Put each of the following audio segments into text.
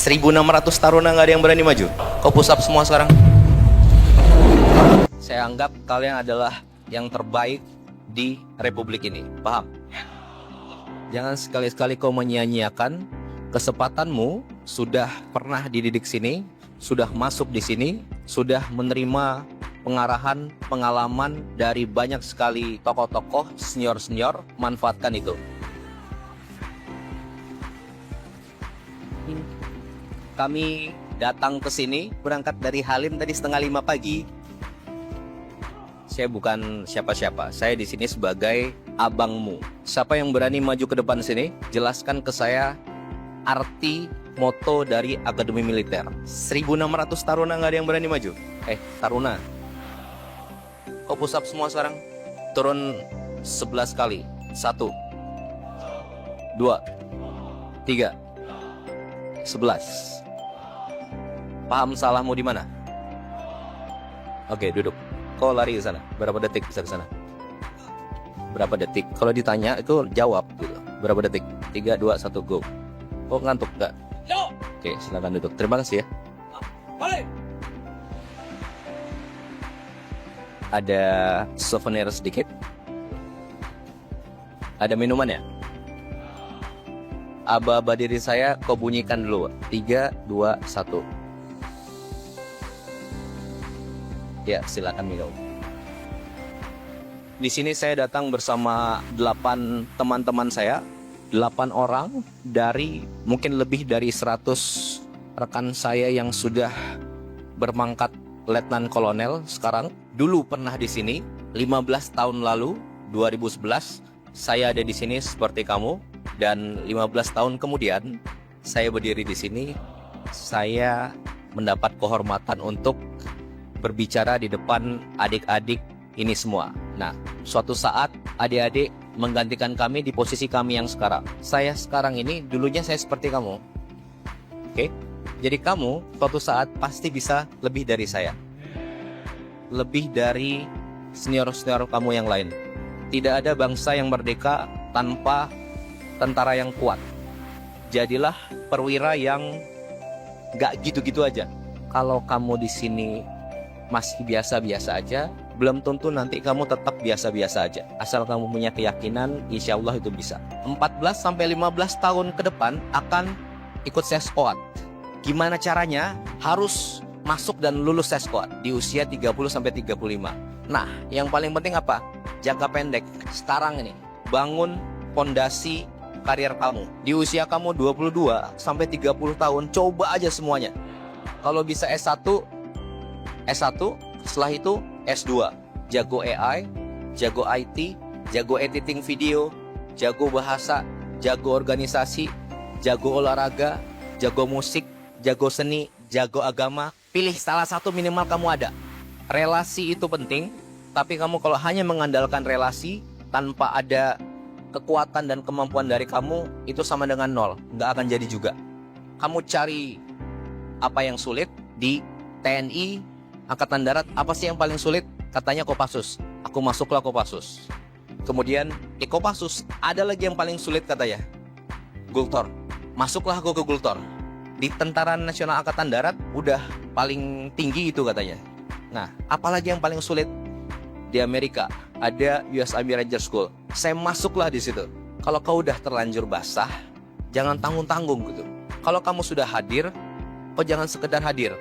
1.600 taruna nggak ada yang berani maju. Kau push up semua sekarang. Saya anggap kalian adalah yang terbaik di republik ini. Paham? Jangan sekali-sekali kau menyia-nyiakan kesempatanmu. Sudah pernah dididik sini, sudah masuk di sini, sudah menerima pengarahan, pengalaman dari banyak sekali tokoh-tokoh, senior-senior. Manfaatkan itu. Kami datang ke sini berangkat dari Halim tadi 4:30 pagi. Saya bukan siapa-siapa. Saya di sini sebagai abangmu. Siapa yang berani maju ke depan sini? Jelaskan ke saya arti moto dari Akademi Militer. 1.600 taruna nggak ada yang berani maju. Taruna. Kau push up semua sekarang. Turun 11 kali. 1, 2, 3, 11. Paham salahmu di mana? Oke, duduk. Kau lari ke sana. Berapa detik bisa ke sana? Berapa detik? Kalau ditanya itu jawab gitu. Berapa detik? 3, 2, 1, go. Kau ngantuk nggak? No. Oke, silakan duduk. Terima kasih ya. Balik. Ada souvenir sedikit. Ada minuman ya? Aba-aba diri saya kau bunyikan dulu. 3, 2, 1. Ya, silakan minum. Di sini saya datang bersama 8 teman-teman saya, 8 orang dari mungkin lebih dari 100 rekan saya yang sudah berpangkat letnan kolonel sekarang. Dulu pernah di sini 15 tahun lalu, 2011, saya ada di sini seperti kamu, dan 15 tahun kemudian saya berdiri di sini. Saya mendapat kehormatan untuk berbicara di depan adik-adik ini semua. Nah, suatu saat adik-adik menggantikan kami di posisi kami yang sekarang. Saya sekarang ini, dulunya saya seperti kamu. Oke? Jadi kamu suatu saat pasti bisa lebih dari saya. Lebih dari senior-senior kamu yang lain. Tidak ada bangsa yang merdeka tanpa tentara yang kuat. Jadilah perwira yang gak gitu-gitu aja. Kalau kamu di sini masih biasa-biasa aja, belum tentu nanti kamu tetap biasa-biasa aja. Asal kamu punya keyakinan, insya Allah itu bisa. 14-15 tahun ke depan akan ikut SESCOAT. Gimana caranya? Harus masuk dan lulus SESCOAT di usia 30-35. Nah, yang paling penting apa? Jangka pendek. Sekarang ini, bangun fondasi karier kamu. Di usia kamu 22-30 tahun, coba aja semuanya. Kalau bisa S1, setelah itu S2. Jago AI, jago IT, jago editing video, jago bahasa, jago organisasi, jago olahraga, jago musik, jago seni, jago agama. Pilih salah satu minimal kamu ada. Relasi itu penting, tapi kamu kalau hanya mengandalkan relasi tanpa ada kekuatan dan kemampuan dari kamu, itu sama dengan nol, nggak akan jadi juga. Kamu cari apa yang sulit di TNI, Angkatan Darat. Apa sih yang paling sulit? Katanya Kopassus. Aku masuklah Kopassus. Kemudian di Kopassus ada lagi yang paling sulit katanya, Gultor. Masuklah aku ke Gultor. Di Tentara Nasional Angkatan Darat udah paling tinggi itu katanya. Nah, apalagi yang paling sulit? Di Amerika ada US Army Ranger School. Saya masuklah di situ. Kalau kau udah terlanjur basah, jangan tanggung-tanggung gitu. Kalau kamu sudah hadir, kau jangan sekedar hadir.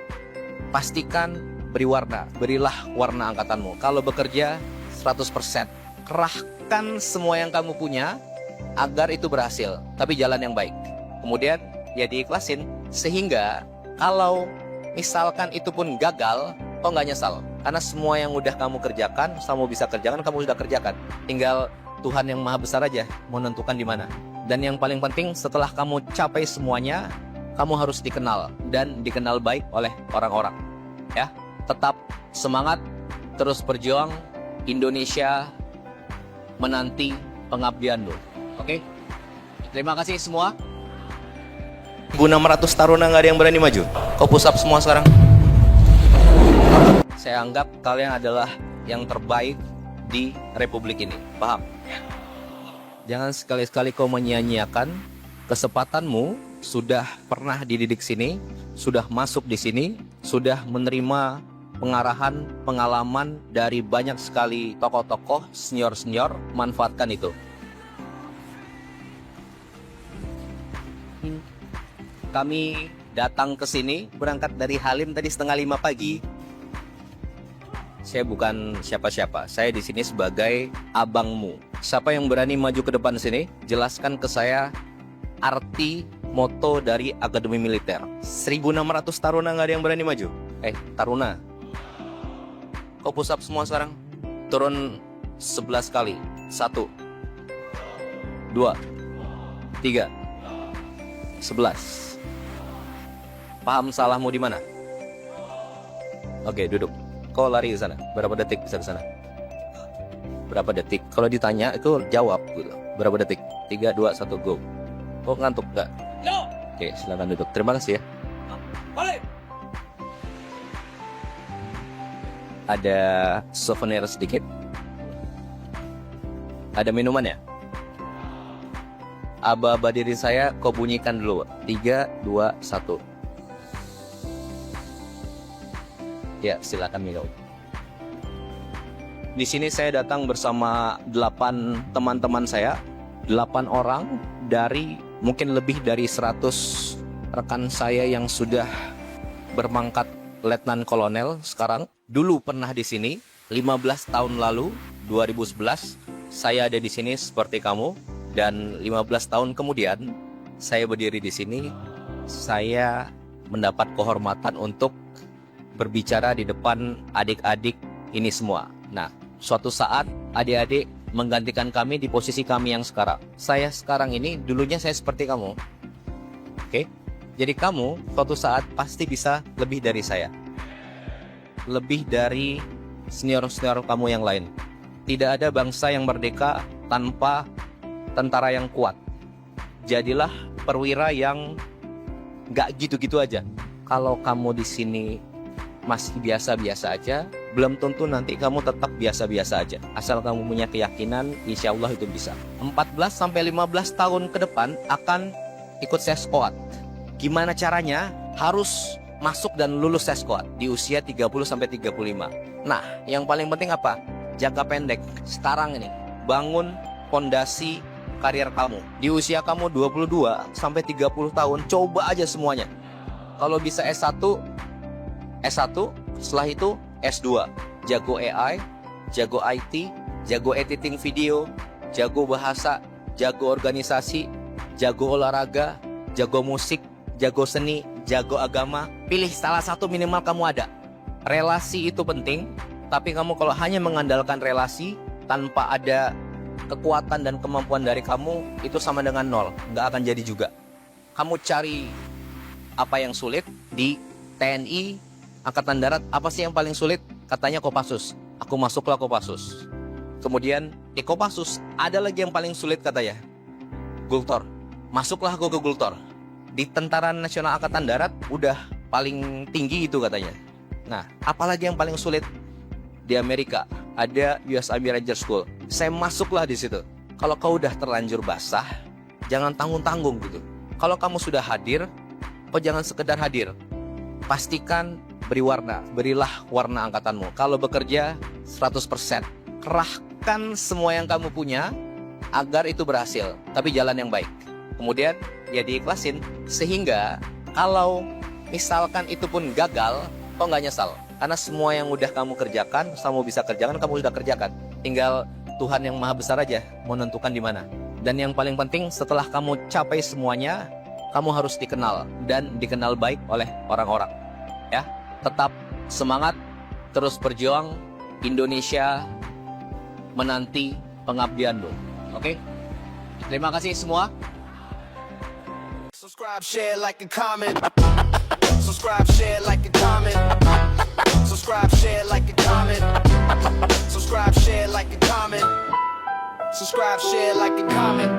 Pastikan beri warna, berilah warna angkatanmu. Kalau bekerja 100%, kerahkan semua yang kamu punya agar itu berhasil, tapi jalan yang baik. Kemudian ya diikhlasin, sehingga kalau misalkan itu pun gagal, kau nggak nyesal. Karena semua yang udah kamu kerjakan, kamu bisa kerjakan, kamu sudah kerjakan. Tinggal Tuhan yang Maha Besar aja menentukan di mana. Dan yang paling penting, setelah kamu capai semuanya, kamu harus dikenal dan dikenal baik oleh orang-orang. Ya, tetap semangat, terus berjuang. Indonesia menanti pengabdianmu. Oke? Terima kasih semua. 1.600 taruna nggak ada yang berani maju. Kau push up semua sekarang. Saya anggap kalian adalah yang terbaik di republik ini. Paham? Jangan sekali-sekali kau menyia-nyiakan kesempatanmu. sudah pernah dididik sini, sudah masuk di sini, sudah menerima pengarahan, pengalaman dari banyak sekali tokoh-tokoh, senior-senior, manfaatkan itu. Kami datang ke sini, berangkat dari Halim tadi 4:30 pagi. Saya bukan siapa-siapa, saya di sini sebagai abangmu. Siapa yang berani maju ke depan sini, jelaskan ke saya arti moto dari Akademi Militer. 1.600 taruna nggak ada yang berani maju? Taruna. Kau push up semua sekarang? Turun 11 kali. 1, 2, 3, 11. Paham salahmu di mana? Oke, duduk. Kau lari ke sana. Berapa detik bisa ke sana? Berapa detik? Kalau ditanya itu jawab gitu. Berapa detik? 3, 2, 1, go. Kok ngantuk nggak? No. Oke, silakan duduk. Terima kasih ya. Balik. Ada souvenir sedikit. Ada minuman ya? Aba-aba diri saya, kau bunyikan dulu. 3, 2, 1. Ya, silakan minum. Di sini saya datang bersama 8 teman-teman saya, 8 orang dari mungkin lebih dari 100 rekan saya yang sudah berpangkat letnan kolonel sekarang. Dulu pernah di sini 15 tahun lalu, 2011, saya ada di sini seperti kamu, dan 15 tahun kemudian saya berdiri di sini. Saya mendapat kehormatan untuk berbicara di depan adik-adik ini semua. Nah, suatu saat adik-adik menggantikan kami di posisi kami yang sekarang. Saya sekarang ini, dulunya saya seperti kamu. Oke? Jadi kamu suatu saat pasti bisa lebih dari saya. Lebih dari senior-senior kamu yang lain. Tidak ada bangsa yang merdeka tanpa tentara yang kuat. Jadilah perwira yang gak gitu-gitu aja. Kalau kamu di sini masih biasa-biasa aja, belum tentu nanti kamu tetap biasa-biasa aja. Asal kamu punya keyakinan, insya Allah itu bisa. 14-15 tahun ke depan akan ikut seskoat. Gimana caranya? Harus masuk dan lulus seskoat di usia 30-35. Nah, yang paling penting apa? Jangka pendek. Sekarang ini, bangun fondasi karier kamu. Di usia kamu 22-30 tahun, coba aja semuanya. Kalau bisa S1, setelah itu S2. Jago AI, jago IT, jago editing video, jago bahasa, jago organisasi, jago olahraga, jago musik, jago seni, jago agama. Pilih salah satu minimal kamu ada. Relasi itu penting, tapi kamu kalau hanya mengandalkan relasi tanpa ada kekuatan dan kemampuan dari kamu, itu sama dengan nol, nggak akan jadi juga. Kamu cari apa yang sulit di TNI, Angkatan Darat, apa sih yang paling sulit? Katanya Kopassus. Aku masuklah Kopassus. Kemudian di Kopassus ada lagi yang paling sulit katanya, Gultor. Masuklah aku ke Gultor. Di Tentara Nasional Angkatan Darat udah paling tinggi itu katanya. Nah, apalagi yang paling sulit? Di Amerika ada US Army Ranger School. Saya masuklah di situ. Kalau kau udah terlanjur basah, jangan tanggung-tanggung gitu. Kalau kamu sudah hadir, kau jangan sekedar hadir. Pastikan beri warna, berilah warna angkatanmu. Kalau bekerja 100%, kerahkan semua yang kamu punya agar itu berhasil, tapi jalan yang baik. Kemudian ya diikhlasin, sehingga kalau misalkan itu pun gagal, kau nggak nyesal. Karena semua yang udah kamu kerjakan, kamu bisa kerjakan, kamu sudah kerjakan. Tinggal Tuhan yang Maha Besar aja menentukan di mana. Dan yang paling penting, setelah kamu capai semuanya, kamu harus dikenal dan dikenal baik oleh orang-orang. Ya, tetap semangat, terus berjuang. Indonesia menanti pengabdianmu. Oke? Terima kasih semua. Subscribe, share, like, and comment. Subscribe, share, like, and comment. Subscribe, share, like, and comment. Subscribe, share, like, and comment. Subscribe, share, like, and comment.